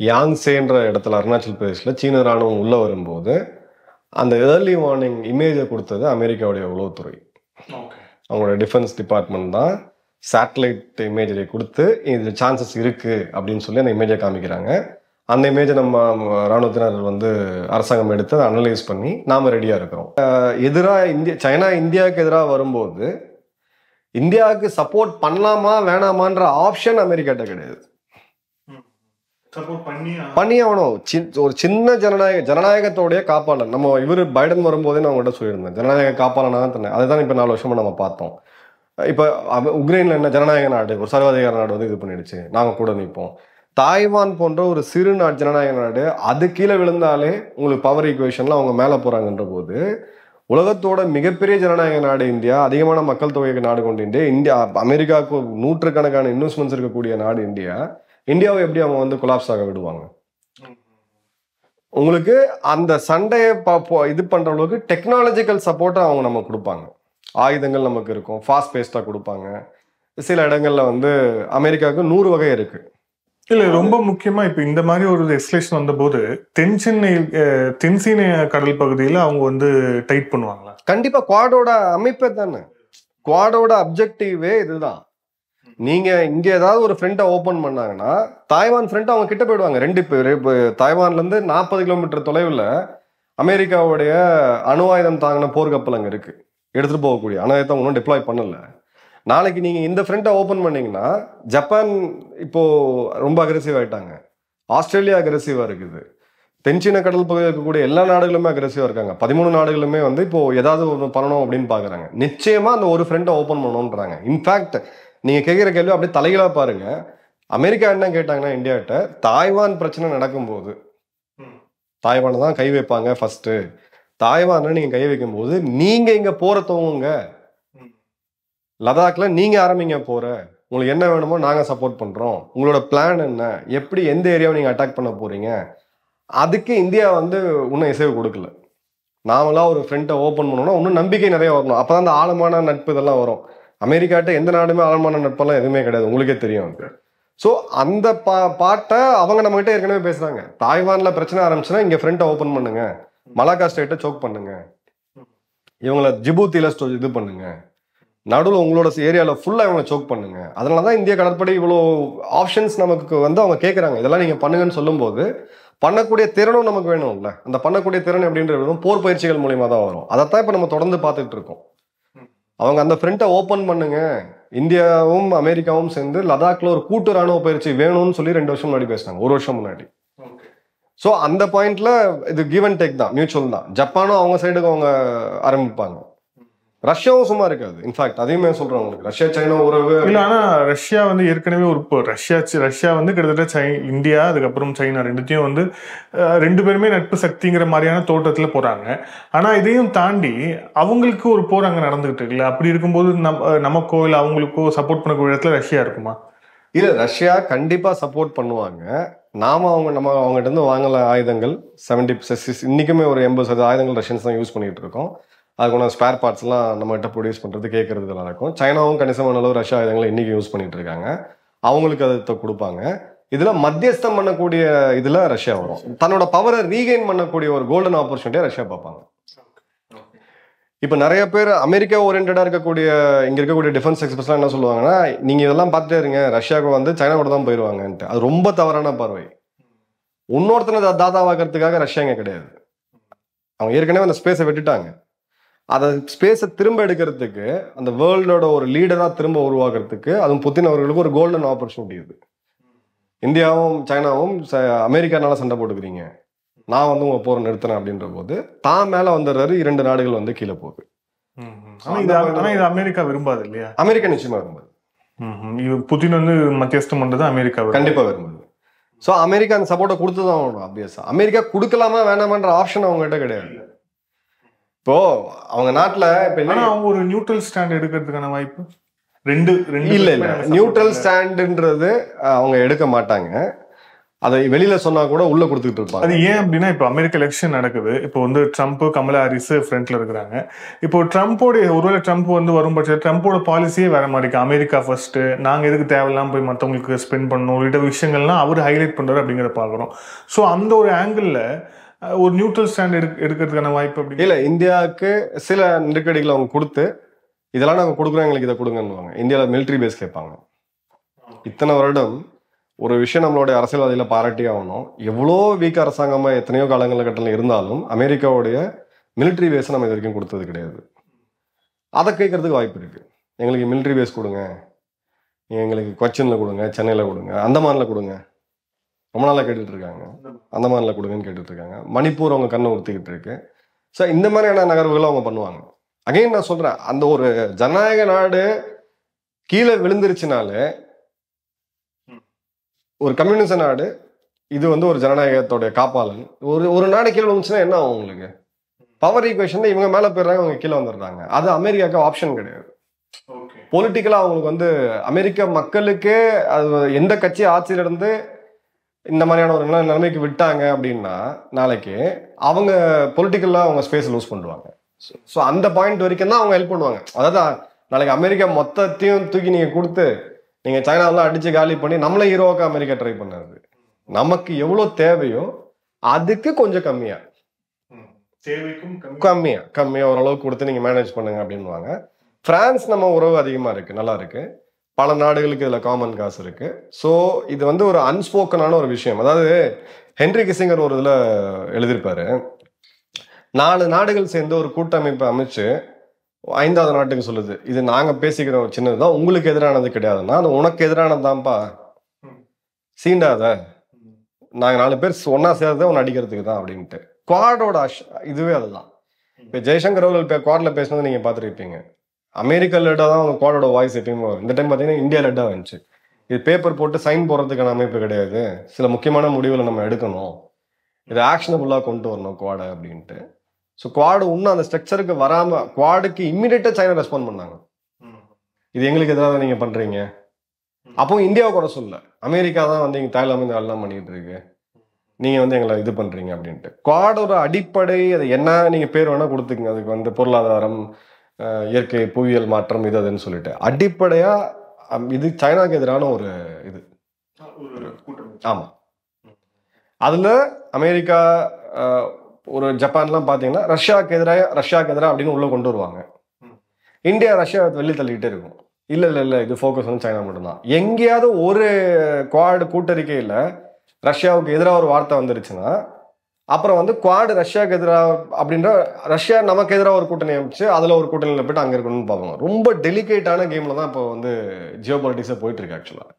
யாங்சேன்ற இடத்துல அருணாச்சல் பிரதேசில் சீன ராணுவம் உள்ளே வரும்போது அந்த ஏர்லி வார்னிங் இமேஜை கொடுத்தது அமெரிக்காவுடைய உளவுத்துறை. அவங்களோட டிஃபென்ஸ் டிபார்ட்மெண்ட் தான் சேட்டலைட் இமேஜை கொடுத்து இது சான்சஸ் இருக்குது அப்படின்னு சொல்லி அந்த இமேஜை காமிக்கிறாங்க. அந்த இமேஜை நம்ம இராணுவத்தினர் வந்து அரசாங்கம் எடுத்து அதை அனலைஸ் பண்ணி நாம் ரெடியாக இருக்கிறோம். சைனா இந்தியாவுக்கு எதிராக வரும்போது இந்தியாவுக்கு சப்போர்ட் பண்ணலாமா வேணாமான்ற ஆப்ஷன் அமெரிக்காட்ட கிடையாது. பண்ணி ஆகணும். ஒரு சின்ன ஜனநாயகத்தோடைய காப்பாளன் நம்ம பைடன் வரும்போதே நான் உங்கள்கிட்ட சொல்லியிருந்தேன், ஜனநாயக காப்பாளனாக தான். அதுதான் இப்போ 4 வருஷமா நம்ம பார்த்தோம். இப்போ உக்ரைனில் என்ன ஜனநாயக நாடு, ஒரு சர்வாதிகார நாடு வந்து இது பண்ணிடுச்சு, நாங்கள் கூட நிற்போம். தாய்வான் போன்ற ஒரு சிறு ஜனநாயக நாடு, அது கீழே விழுந்தாலே உங்களுக்கு பவர் ஈக்குவேஷன்ல அவங்க மேலே போறாங்கன்ற போது, உலகத்தோட மிகப்பெரிய ஜனநாயக நாடு இந்தியா, அதிகமான மக்கள் தொகை நாடு கொண்டு இந்தியா, அமெரிக்காவுக்கு நூற்றுக்கணக்கான இன்வெஸ்ட்மெண்ட்ஸ் இருக்கக்கூடிய நாடு இந்தியாவை எப்படி அவங்க வந்து கொலாப்ஸ் ஆக விடுவாங்க? உங்களுக்கு அந்த சண்டையை இது பண்ற அளவுக்கு டெக்னாலஜிக்கல் சப்போர்ட்டை அவங்க நமக்கு கொடுப்பாங்க. ஆயுதங்கள் நமக்கு இருக்கும், ஃபாஸ்ட் பேஸ்டா கொடுப்பாங்க. சில இடங்கள்ல வந்து அமெரிக்காவுக்கு 100 வகை இருக்கு. இல்ல, ரொம்ப முக்கியமா இப்ப இந்த மாதிரி ஒரு எஸ்கலேஷன் வந்த போது தென்சீன கடல் பகுதியில அவங்க வந்து டைட் பண்ணுவாங்களா? கண்டிப்பா. குவாடோட அமைப்பே தானே, குவாடோட அப்ஜெக்டிவே இதுதான். நீங்க இங்க ஏதாவது ஒரு ஃப்ரண்ட்டை ஓபன் பண்ணாங்கன்னா தாய்வான் ஃப்ரண்ட் அவங்க கிட்ட போயிடுவாங்க. 2 பேர் தாய்வான்ல இருந்து 40 கிலோமீட்டர் தொலைவில் அமெரிக்காவுடைய அணு ஆயுதம் தாங்கின போர்க்கப்பல் அங்க இருக்கு, எடுத்துட்டு போகக்கூடிய. அணு ஆயுதத்தை ஒன்றும் டிப்ளாய் பண்ணல. நாளைக்கு நீங்க இந்த ஃப்ரண்ட்டை ஓபன் பண்ணீங்கன்னா ஜப்பான் இப்போ ரொம்ப அக்ரெசிவ் ஆயிட்டாங்க, ஆஸ்திரேலியா அக்ரெசிவா இருக்குது, தென்சீன கடல் பகுதியில் இருக்கக்கூடிய எல்லா நாடுகளுமே அக்ரெசிவா இருக்காங்க. 13 நாடுகளுமே வந்து இப்போ ஏதாவது ஒன்று பண்ணணும் அப்படின்னு பாக்குறாங்க. நிச்சயமா அந்த ஒரு ஃப்ரண்ட்டை ஓபன் பண்ணணும்ன்றாங்க. இன்ஃபேக்ட் நீங்க கேட்கிற கேள்வி அப்படியே தலைகளா பாருங்க. அமெரிக்கா என்ன கேட்டாங்கன்னா இந்தியாட்ட, தாய்வான் பிரச்சனை நடக்கும்போது தாய்வானை தான் கை வைப்பாங்க ஃபர்ஸ்ட். தாய்வான நீங்க கை வைக்கும் போது நீங்க இங்க போற துவங்குங்க, லடாக்ல நீங்க ஆரம்பிங்க போற, உங்களுக்கு என்ன வேணுமோ நாங்க சப்போர்ட் பண்றோம், உங்களோட பிளான் என்ன, எப்படி எந்த ஏரியாவை நீங்க அட்டாக் பண்ண போறீங்க, அதுக்கு இந்தியா வந்து இன்னும் இசைவு கொடுக்கல. நாமளாக ஒரு ஃப்ரெண்டை ஓப்பன் பண்ணோம்னா இன்னும் நம்பிக்கை நிறைய வரணும். அப்போ தான் அந்த ஆழமான நட்பு இதெல்லாம் வரும். அமெரிக்காட்ட எந்த நாடுமே ஆழமான நட்பெல்லாம் எதுவுமே கிடையாது, உங்களுக்கே தெரியும். ஸோ அந்த பாட்டை அவங்க நம்மகிட்ட ஏற்கனவே பேசுகிறாங்க. தாய்வானில் பிரச்சனை ஆரம்பிச்சுன்னா இங்கே ஃப்ரெண்டை ஓப்பன் பண்ணுங்க, மலாக்கா ஸ்டேட்டை சோக் பண்ணுங்க, இவங்களை ஜிபூத்தியில் இது பண்ணுங்க, நடுவில் உங்களோட ஏரியாவில் ஃபுல்லாக இவங்களை சோக் பண்ணுங்க. அதனால தான் இந்திய கடற்படை இவ்வளோ ஆப்ஷன்ஸ் நமக்கு வந்து அவங்க கேட்குறாங்க. இதெல்லாம் நீங்கள் பண்ணுங்கன்னு சொல்லும்போது பண்ணக்கூடிய திறனும் நமக்கு வேணும்ல. அந்த பண்ணக்கூடிய திறன் எப்படின்றது போர் பயிற்சிகள் மூலியமா தான் வரும். அதைத்தான் இப்போ நம்ம தொடர்ந்து பார்த்துட்டு இருக்கோம். அவங்க அந்த ஃப்ரண்ட்டை ஓப்பன் பண்ணுங்க, இந்தியாவும் அமெரிக்காவும் சேர்ந்து லடாக்ல ஒரு கூட்டு ராணுவ பயிற்சி வேணும்னு சொல்லி 2 வருஷம் முன்னாடி பேசினாங்க, 1 வருஷம் முன்னாடி. ஸோ அந்த பாயிண்ட்ல இது கிவ் அண்ட் டேக் தான், மியூச்சுவல் தான். ஜப்பானும் அவங்க சைடுக்கு அவங்க ஆரம்பிப்பாங்க. ரஷ்யாவும் சும்மா இருக்காது. இன்ஃபேக்ட் அதையுமே சொல்றேன் உங்களுக்கு, ரஷ்யா சைனா உறவு இல்லை. ஆனால் ரஷ்யா வந்து ஏற்கனவே ஒரு ரஷ்யா வந்து கிட்டத்தட்ட இந்தியா அதுக்கப்புறம் சைனா ரெண்டுத்தையும் வந்து 2 பேருமே நட்பு சக்திங்கிற மாதிரியான தோட்டத்தில் போகிறாங்க. ஆனால் இதையும் தாண்டி அவங்களுக்கு ஒரு போர் அங்கே நடந்துகிட்டு இருக்குல்ல. அப்படி இருக்கும்போது நமக்கோ இல்லை அவங்களுக்கோ சப்போர்ட் பண்ணக்கூடிய இடத்துல ரஷ்யா இருக்குமா? இல்லை, ரஷ்யா கண்டிப்பாக சப்போர்ட் பண்ணுவாங்க. நாம அவங்ககிட்ட இருந்து வாங்கல ஆயுதங்கள் 70 இன்னைக்குமே ஒரு 80% ஆயுதங்கள் ரஷ்யன்ஸ் தான் யூஸ் பண்ணிட்டு இருக்கோம். அதுக்கான ஸ்பேர் பார்ட்ஸ்லாம் நம்மகிட்ட ப்ரொடியூஸ் பண்ணுறது கேட்கறது இதெல்லாம் இருக்கும். சைனாவும் கணிசமான அளவு ரஷ்யா ஆயுதங்களை இன்னைக்கு யூஸ் பண்ணிட்டு இருக்காங்க. அவங்களுக்கு அதை கொடுப்பாங்க. இதுல மத்தியஸ்தம் பண்ணக்கூடிய இதுல ரஷ்யா வரும். தன்னோட பவரை ரீகெயின் பண்ணக்கூடிய ஒரு கோல்டன் ஆப்பர்ச்சுனிட்டியா ரஷ்யா பார்ப்பாங்க. இப்ப நிறைய பேர் அமெரிக்கா ஓரியன்டா இருக்கக்கூடிய இங்க இருக்கக்கூடிய டிஃபென்ஸ் எக்ஸ்பர்ட்ஸ்லாம் என்ன சொல்லுவாங்கன்னா, நீங்க இதெல்லாம் பார்த்துட்டே இருங்க, ரஷ்யாவுக்கு வந்து சைனா கூட தான் போயிடுவாங்கன்ட்டு. அது ரொம்ப தவறான பார்வை. இன்னொருத்தனை தாதாவாக்கிறதுக்காக ரஷ்யா இங்க கிடையாது. அவங்க ஏற்கனவே அந்த ஸ்பேஸை விட்டுட்டாங்க. அதை ஸ்பேஸை திரும்ப எடுக்கிறதுக்கு, அந்த வேர்ல்டோட ஒரு லீடராக திரும்ப உருவாக்குறதுக்கு, அதுவும் புத்தின் அவர்களுக்கு ஒரு கோல்டன் ஆப்பர்ச்சுனிட்டி இது. இந்தியாவும் சைனாவும் அமெரிக்கானால சண்டை போட்டுக்கிறீங்க, நான் வந்து உங்க போரை நிறுத்தினேன் அப்படின்ற போது தான் மேல வந்துடுறாரு. 2 நாடுகள் வந்து கீழே போகுது. இது அமெரிக்கா விரும்பாது இல்லையா? அமெரிக்கா நிச்சயமா விரும்புது. புதின் வந்து மத்தியஸ்தம் பண்றது அமெரிக்கா கண்டிப்பா விரும்புது. ஸோ அமெரிக்கா அந்த சப்போர்ட்டை கொடுத்துதான் ஆகணும். ஆப்வியஸா அமெரிக்கா கொடுக்கலாமா வேணாமன்ற ஆப்ஷன் அவங்க கிட்ட கிடையாது. இப்போ அவங்க நாட்டுல இப்ப அவங்க ஒரு நியூட்ரல் ஸ்டாண்ட் எடுக்கிறதுக்கான வாய்ப்பு இல்ல. நியூட்ரல் ஸ்டாண்ட்ன்றது அவங்க எடுக்க மாட்டாங்க. அதை வெளியில சொன்னா கூட உள்ள கொடுத்துட்டு இருப்பாங்க. அது ஏன் அப்படின்னா, இப்போ அமெரிக்க எலெக்ஷன் நடக்குது. இப்போ வந்து ட்ரம்ப், கமலா ஹாரிஸ் ஃப்ரண்ட்ல இருக்கிறாங்க. இப்போ ஒருவேளை ட்ரம்ப் வந்து வரும் பட்சத்தில் ட்ரம்ப்போட பாலிசியே வேற மாதிரி இருக்கு. அமெரிக்கா ஃபர்ஸ்ட், நாங்க எதுக்கு தேவையில்லாம போய் மற்றவங்களுக்கு ஸ்பெண்ட் பண்ணணும் உள்ளிட்ட விஷயங்கள்லாம் அவர் ஹைலைட் பண்றாரு அப்படிங்கிறத பாக்குறோம். ஸோ அந்த ஒரு ஆங்கிள் ஒரு நியூட்ரல் ஸ்டாண்ட் எடுக்கிறதுக்கான வாய்ப்பு அப்படி இல்ல. இந்தியாவுக்கு சில நெருக்கடிகளை அவங்க கொடுத்து, இதெல்லாம் நாங்க கொடுக்குறோம், எங்களுக்கு இதை கொடுங்கன்னுவாங்க. இந்தியாவில் மிலிட்ரி பேஸ் கேட்பாங்க. இத்தனை வருடம் ஒரு விஷயம் நம்மளுடைய அரசியல்வாதியில பாராட்டி ஆகணும். எவ்வளோ வீக் அரசாங்கமா எத்தனையோ காலகட்டத்தில் இருந்தாலும் அமெரிக்காவுடைய மிலிட்ரி பேஸை நம்ம இது வரைக்கும் கொடுத்தது கிடையாது. அதை கேட்கறதுக்கு வாய்ப்பு இருக்கு. எங்களுக்கு மிலிட்ரி பேஸ் கொடுங்க, எங்களுக்கு கொச்சின்ல கொடுங்க, சென்னையில கொடுங்க, அந்தமான்ல கொடுங்க. ரொம்ப நாளாக கேட்டுட்டு இருக்காங்க. அந்தமான்ல கொடுங்கன்னு கேட்டுட்டு இருக்காங்க. மணிப்பூர் அவங்க கண்ணை உறுத்திக்கிட்டு இருக்கு. ஸோ இந்த மாதிரியான நகர்வுகளை அவங்க பண்ணுவாங்க. அகைன் நான் சொல்றேன், அந்த ஒரு ஜனநாயக நாடு கீழே விழுந்துருச்சுனாலே, ஒரு கம்யூனிச நாடு இது வந்து ஒரு ஜனநாயகத்தோடைய காப்பாளன், ஒரு நாடு கீழே விழுந்துச்சுன்னா என்ன ஆகும்? உங்களுக்கு பவர் ஈக்குவேஷன் இவங்க மேல போயிடுறாங்க, அவங்க கீழே வந்துடுறாங்க. அது அமெரிக்காவுக்கு ஆப்ஷன் கிடையாது. பொலிட்டிக்கலா அவங்களுக்கு வந்து அமெரிக்க மக்களுக்கே அது எந்த கட்சி ஆட்சியில இருந்து இந்த மாதிரியான ஒரு நிலைமைக்கு விட்டாங்க அப்படின்னா, நாளைக்கு அவங்க பொலிட்டிக்கலா அவங்க ஸ்பேஸ் லூஸ் பண்ணுவாங்க. ஸோ அந்த பாயிண்ட் வரைக்கும் தான் அவங்க ஹெல்ப் பண்ணுவாங்க. அதாவது நாளைக்கு அமெரிக்கா மொத்தத்தையும் தூக்கி நீங்க கொடுத்து நீங்க சைனாவெல்லாம் அடிச்சு காலி பண்ணி நம்மள ஹீரோவாக்க அமெரிக்கா ட்ரை பண்ணாது. நமக்கு எவ்வளவு தேவையோ அதுக்கு கொஞ்சம் கம்மியா ஓரளவுக்கு கொடுத்து நீங்க மேனேஜ் பண்ணுங்க அப்படின்வாங்க. பிரான்ஸ் நம்ம உறவு அதிகமா இருக்கு, நல்லா இருக்கு. பல நாடுகளுக்கு இதுல காமன் காசு இருக்கு. ஸோ இது வந்து ஒரு அன்ஸ்போக்கனான ஒரு விஷயம். அதாவது ஹென்ரி கிசிங்கர் ஒரு இதுல எழுதியிருப்பாரு, 4 நாடுகள் சேர்ந்து ஒரு கூட்டமைப்பை அமைச்சு 5வது நாட்டுக்கு சொல்லுது, இது நாங்க பேசிக்கிற ஒரு சின்னதுதான், உங்களுக்கு எதிரானது கிடையாதுன்னா அது உனக்கு எதிரானதுதான்ப்பா, சீண்டாத, நாங்க 4 பேர் ஒன்னா சேர்றத உன்னை அடிக்கிறதுக்கு தான் அப்படின்ட்டு. குவாடோட இதுவே அதுதான். இப்ப ஜெய்சங்கர் அவர்கள் குவாட்ல பேசினதை நீங்க பார்த்துருப்பீங்க. அமெரிக்கா லெட்டா தான் அவங்க குவாடோட வாய்ஸ் எப்பயுமே வரும். இந்த டைம் பார்த்தீங்கன்னா இந்தியா லெட்டா வந்துச்சு. இது பேப்பர் போட்டு சைன் போடுறதுக்கான அமைப்பு கிடையாது, சில முக்கியமான முடிவுகளை நம்ம எடுக்கணும், இதை ஆக்ஷனபுல்லா கொண்டு வரணும் குவாடை அப்படின்ட்டு. ஸோ குவாடு இன்னும் அந்த ஸ்ட்ரக்சருக்கு வராம, குவாடுக்கு இம்மிடியட்டா சைனா ரெஸ்பாண்ட் பண்ணாங்க, இது எங்களுக்கு எதிராக நீங்க பண்றீங்க. அப்போ இந்தியாவை கூட சொல்ல, அமெரிக்கா தான் வந்து இங்க தாய்லாந்து இந்த வேலைலாம் பண்ணிட்டு இருக்கு, நீங்கள் வந்து எங்களை இது பண்ணுறீங்க அப்படின்ட்டு. குவாடோட அடிப்படை அது என்ன, நீங்கள் பேர் வேணால் கொடுத்துக்குங்க, அதுக்கு வந்து பொருளாதாரம், இயற்கை, புவியியல் மாற்றம், இது அதுன்னு சொல்லிட்டு அடிப்படையாக இது சைனாக்கு எதிரான ஒரு இது. ஆமாம். அதில் அமெரிக்கா, ஒரு ஜப்பான்லாம் பார்த்தீங்கன்னா ரஷ்யாவுக்கு எதிராக அப்படின்னு உள்ளே கொண்டு வருவாங்க. இந்தியா ரஷ்யா வெளியே தள்ளிக்கிட்டே இருக்கும். இல்லை இது ஃபோக்கஸ் வந்து சைனா மட்டும்தான். எங்கேயாவது ஒரு குவாட் கூட்டறிக்கையில் ரஷ்யாவுக்கு எதிராக ஒரு வார்த்தை வந்துருச்சுன்னா அப்புறம் வந்து குவாடு ரஷ்யாவுக்கு எதிராக அப்படின்ற ரஷ்யா நமக்கு எதிராக ஒரு கூட்டணி அமைச்சு அதில் ஒரு கூட்டணியில் போய்ட்டு அங்கே இருக்கணும்னு பார்ப்பாங்க. ரொம்ப டெலிகேட்டான கேமில் தான் இப்போ வந்து ஜியோ பாலிட்டிக்ஸாக போயிட்டு இருக்கு ஆக்சுவலாக.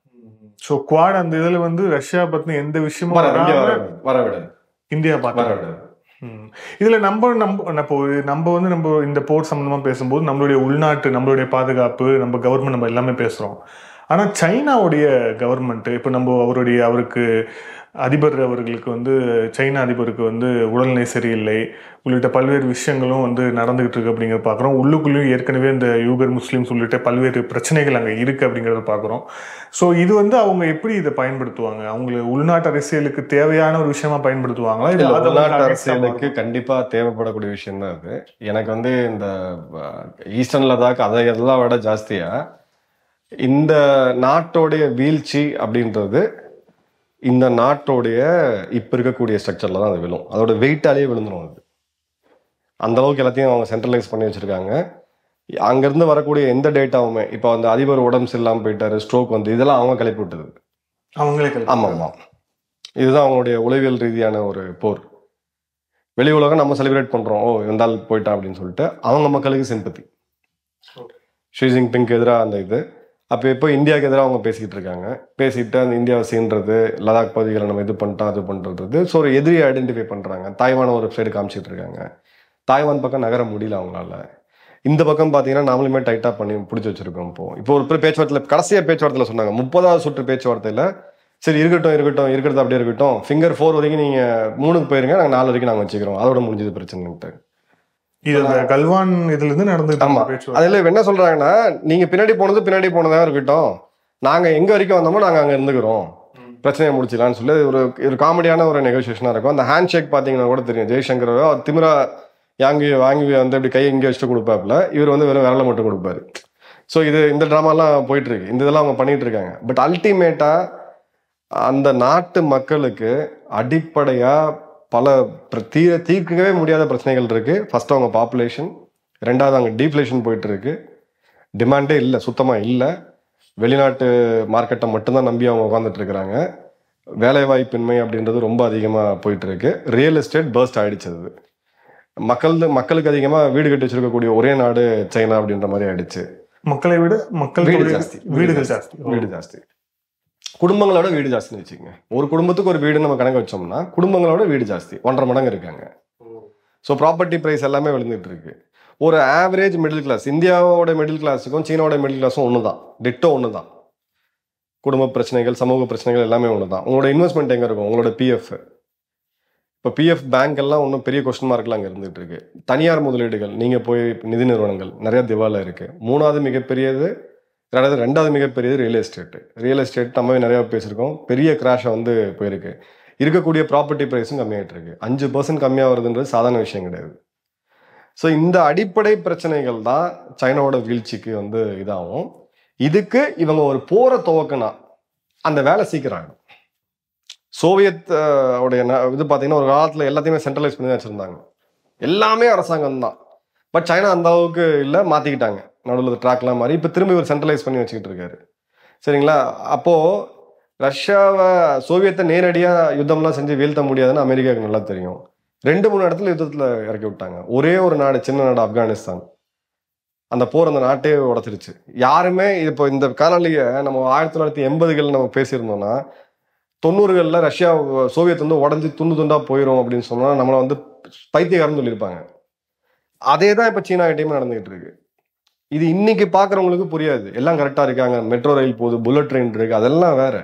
ஸோ குவாட் அந்த இதில் வந்து ரஷ்யா பற்றின எந்த விஷயமும் வர விடாது, இந்தியா பார்க்க. இதுல நம்ம இந்த போர் சம்பந்தமா பேசும்போது நம்மளுடைய உள்நாட்டு, நம்மளுடைய பாதுகாப்பு, நம்ம கவர்மெண்ட், நம்ம எல்லாமே பேசுறோம். ஆனா சைனாவுடைய கவர்மெண்ட் இப்ப அவருக்கு அதிபர் அவர்களுக்கு வந்து சைனா அதிபருக்கு வந்து உடல்நிலை சரியில்லை உள்ளிட்ட பல்வேறு விஷயங்களும் வந்து நடந்துகிட்டு இருக்கு அப்படிங்கிறத பார்க்குறோம். உள்ளுக்குள்ளேயும் ஏற்கனவே இந்த யூகர் முஸ்லீம்ஸ் உள்ளிட்ட பல்வேறு பிரச்சனைகள் அங்கே இருக்கு அப்படிங்கிறத பார்க்குறோம். ஸோ இது வந்து அவங்க எப்படி இதை பயன்படுத்துவாங்க? அவங்களுக்கு உள்நாட்டு அரசியலுக்கு தேவையான ஒரு விஷயமா பயன்படுத்துவாங்களா? இது உள்நாட்டு அரசியலுக்கு கண்டிப்பா தேவைப்படக்கூடிய விஷயம் தான் அது. எனக்கு வந்து இந்த ஈஸ்டர்ன் லடாக் அதை எல்லாம் விட ஜாஸ்தியா இந்த நாட்டோடைய வீழ்ச்சி அப்படின்றது இந்த நாட்டோடைய இப்போ இருக்கக்கூடிய ஸ்ட்ரக்சரில் தான் அது விழும். அதோட வெயிட்டாலேயே விழுந்துடும். அது அந்த அளவுக்கு எல்லாத்தையும் அவங்க சென்ட்ரலைஸ் பண்ணி வச்சுருக்காங்க. அங்கேருந்து வரக்கூடிய எந்த டேட்டாவுமே இப்போ அந்த அதிபர் உடம்பு சரியில்லாமல் போயிட்டாரு, ஸ்ட்ரோக் வந்து, இதெல்லாம் அவங்க கிளப்பி விட்டது, அவங்களே. ஆமாம், இதுதான் அவங்களுடைய உளவியல் ரீதியான ஒரு போர். வெளி உலகம் நம்ம செலிப்ரேட் பண்ணுறோம், ஓ இருந்தால் போயிட்டான் அப்படின்னு சொல்லிட்டு அவங்க மக்களுக்கு சிம்பத்தி. ஷி ஜின்பிங்க்கு எதிராக அந்த இது அப்போ இப்போ இந்தியாவுக்கு எதிராக அவங்க பேசிக்கிட்டு இருக்காங்க. பேசிட்டு அந்த இந்தியாவை சீன்றது, லடாக் பகுதிகளை நம்ம இது பண்ணிட்டோம் அது பண்ணுறது, ஸோ ஒரு எதிரியை ஐடென்டிஃபை பண்ணுறாங்க. தாய்வான ஒரு சைடு காமிச்சிட்டு இருக்காங்க. தாய்வான் பக்கம் நகர முடியல அவங்களால. இந்த பக்கம் பார்த்தீங்கன்னா நாமளுமே டைட்டாக பண்ணி பிடிச்சி வச்சிருக்கோம். இப்போ ஒரு பேச்சுவார்த்தையில், கடைசியாக பேச்சுவார்த்தையில் சொன்னாங்க 30வது சுற்று பேச்சுவார்த்தையில், சரி இருக்கிறது அப்படியே இருக்கட்டும், ஃபிங்கர் 4 வரைக்கும் நீங்கள் 3க்கு போயிருங்க, நாங்கள் 4 வரைக்கும் நாங்கள் வச்சுக்கிறோம், அதோட முடிஞ்சது பிரச்சனைன்ட்டு. இது கல்வான் இதுல இருந்து நடந்து. ஆமா, அதுல என்ன சொல்றாங்கன்னா, நீங்க பின்னாடி போனதா இருக்கட்டும், நாங்க எங்க வரைக்கும் வந்தோமோ நாங்க அங்க இருந்துக்கிறோம், பிரச்சனையை முடிச்சிடலான்னு சொல்லி ஒரு காமெடியான ஒரு நெகோசியேஷனா இருக்கும். அந்த ஹேண்ட் ஷேக் பாத்தீங்கன்னா கூட தெரியும், ஜெய்சங்கர் திமிரா வாங்கி வந்து அப்படி கையை இங்கே வச்சுட்டு கொடுப்பாப்புல, இவர் வந்து வெறும் விரலை மட்டும் கொடுப்பாரு. ஸோ இந்த ட்ராமாலாம் போயிட்டு இருக்கு, இந்த இதெல்லாம் அவங்க பண்ணிட்டு இருக்காங்க. பட் அல்டிமேட்டா அந்த நாட்டு மக்களுக்கு அடிப்படையா பல தீர்க்கவே முடியாத பிரச்சனைகள் இருக்கு. ஃபர்ஸ்ட் அவங்க பாப்புலேஷன், ரெண்டாவது அவங்க டீஃப்ளேஷன் போயிட்டு இருக்கு, டிமாண்டே இல்லை, சுத்தமா இல்லை, வெளிநாட்டு மார்க்கெட்டை மட்டும்தான் நம்பி அவங்க உட்காந்துட்டு இருக்கிறாங்க, வேலைவாய்ப்பின்மை அப்படின்றது ரொம்ப அதிகமாக போயிட்டு இருக்கு, ரியல் எஸ்டேட் பர்ஸ்ட் ஆயிடுச்சு, மக்களுக்கு அதிகமாக வீடு கட்டி வச்சிருக்கக்கூடிய ஒரே நாடு சைனா அப்படின்ற மாதிரி ஆயிடுச்சு. மக்களை விட வீடு ஜாஸ்தி, குடும்பங்களோட வீடு ஜாஸ்தின்னு வச்சுக்கோங்க. ஒரு குடும்பத்துக்கு ஒரு வீடு நம்ம கணக்கு வச்சோம்னா குடும்பங்களோட வீடு ஜாஸ்தி, 1.5 மடங்கு இருக்காங்க. ஸோ ப்ராப்பர்ட்டி ப்ரைஸ் எல்லாமே விழுந்துட்டு இருக்கு. ஒரு ஆவரேஜ் மிடில் கிளாஸ், இந்தியாவோட மிடில் கிளாஸுக்கும் சீனாவோட மிடில் கிளாஸும் ஒன்று தான், டிட்டோ ஒன்று தான். குடும்ப பிரச்சனைகள், சமூக பிரச்சனைகள் எல்லாமே ஒன்று தான். உங்களோட இன்வெஸ்ட்மெண்ட் எங்கே இருக்கும்? உங்களோட பிஎஃப். இப்போ பிஎஃப் பேங்க் எல்லாம் ஒன்றும் பெரிய கொஸ்டின் மார்க்லாம் அங்கே இருந்துகிட்டு இருக்கு. தனியார் முதலீடுகள், நீங்கள் போய் நிதி நிறுவனங்கள் நிறைய திவாலில் இருக்கு. ரெண்டாவது மிகப்பெரியது ரியல் எஸ்டேட் நம்மவே நிறையா பேசியிருக்கோம், பெரிய கிராஷை வந்து போயிருக்கு. இருக்கக்கூடிய ப்ராப்பர்ட்டி ப்ரைஸும் கம்மியாகிட்டு இருக்கு. 5% கம்மியாக வருதுன்றது சாதாரண விஷயம் கிடையாது. ஸோ இந்த அடிப்படை பிரச்சனைகள் தான் சைனாவோட வீழ்ச்சிக்கு வந்து இதாகும். இதுக்கு இவங்க ஒரு போரை துவக்கினா அந்த வேலை சீக்கிரம். சோவியத் உடைய இது பார்த்தீங்கன்னா ஒரு காலத்தில் எல்லாத்தையுமே சென்ட்ரலைஸ் பண்ணி தான் வச்சுருந்தாங்க, எல்லாமே அரசாங்கம் தான். பட் சைனா அந்த அளவுக்கு இல்லை, மாற்றிக்கிட்டாங்க, நடுவில் ட்ராக்லாம் மாதிரி. இப்போ திரும்பி ஒரு சென்ட்ரலைஸ் பண்ணி வச்சுக்கிட்டு இருக்காரு. சரிங்களா? அப்போது சோவியத்தை நேரடியாக யுத்தம்லாம் செஞ்சு வீழ்த்த முடியாதுன்னு அமெரிக்காவுக்கு நல்லா தெரியும். 2-3 இடத்துல யுத்தத்தில் இறக்கி விட்டாங்க. ஒரே ஒரு நாடு, சின்ன நாடு ஆப்கானிஸ்தான், அந்த போர் அந்த நாட்டே உடச்சிருச்சு. யாருமே இப்போ இந்த காலநிலையை நம்ம 1980கள் நம்ம பேசியிருந்தோம்னா, 90களில் ரஷ்யா சோவியத் வந்து உடஞ்சி துண்டா போயிடும் அப்படின்னு சொன்னால் நம்மளை வந்து பைத்தியக்காரன்னு சொல்லியிருப்பாங்க. அதே தான் இப்போ சீனா கிட்டேயுமே நடந்துகிட்டு இருக்கு. இது இன்னைக்கு பார்க்குறவங்களுக்கு புரியாது, எல்லாம் கரெக்டாக இருக்காங்க, மெட்ரோ ரயில் போகுது, புல்லட் ட்ரெயின் இருக்கு, அதெல்லாம் வேற.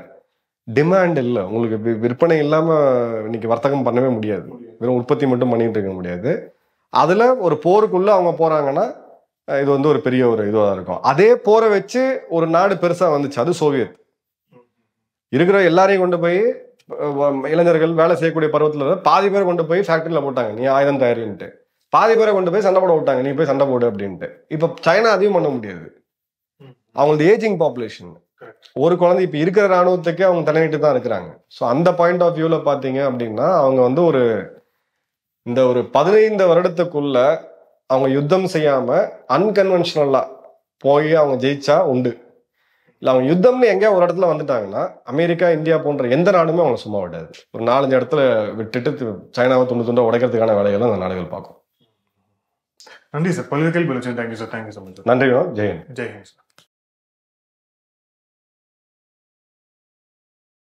டிமாண்ட் இல்லை, உங்களுக்கு விற்பனை இல்லாமல் இன்னைக்கு வர்த்தகம் பண்ணவே முடியாது, வெறும் உற்பத்தி மட்டும் பண்ணிட்டு இருக்க முடியாது. அதில் ஒரு போருக்குள்ளே அவங்க போகிறாங்கன்னா இது வந்து ஒரு பெரிய ஒரு இதுவாக இருக்கும். அதே போரை வச்சு ஒரு நாடு பெருசாக வந்துச்சு, அது சோவியத். இருக்கிற எல்லாரையும் கொண்டு போய் இளைஞர்கள் வேலை செய்யக்கூடிய பருவத்தில் பாதி பேரை கொண்டு போய் ஃபேக்டரியில் போட்டாங்க, நீ ஆயுதம் தயாரின்ட்டு. பாதி பேரை கொண்டு போய் சண்டை போட விட்டாங்க, நீ போய் சண்டை போடு அப்படின்ட்டு. இப்போ சைனா அதையும் பண்ண முடியாது. அவங்களது ஏஜிங் பாப்புலேஷன், ஒரு குழந்தை இப்போ இருக்கிற ராணுவத்துக்கே அவங்க தலையிட்டு தான் இருக்கிறாங்க. ஸோ அந்த பாயிண்ட் ஆஃப் வியூவில் பார்த்தீங்க அப்படின்னா அவங்க வந்து இந்த ஒரு 15 வருடத்துக்குள்ள அவங்க யுத்தம் செய்யாம அன்கன்வென்ஷனலா போய் அவங்க ஜெயிச்சா உண்டு. இல்லை அவங்க யுத்தம்னு எங்கேயா ஒரு இடத்துல வந்துட்டாங்கன்னா அமெரிக்கா, இந்தியா போன்ற எந்த நாடுமே அவங்க சும்மா விடாது. ஒரு 4-5 இடத்துல விட்டுட்டு சைனாவை துண்டு துண்டா உடைக்கிறதுக்கான வேலைகளை அந்த நாடுகள் பார்க்கும். நன்றி சார். பல்வேறு கேள்வி thank you sir. Thank you so much. நன்றி. ஜெயன். ஜெயஹிந்த் சார்.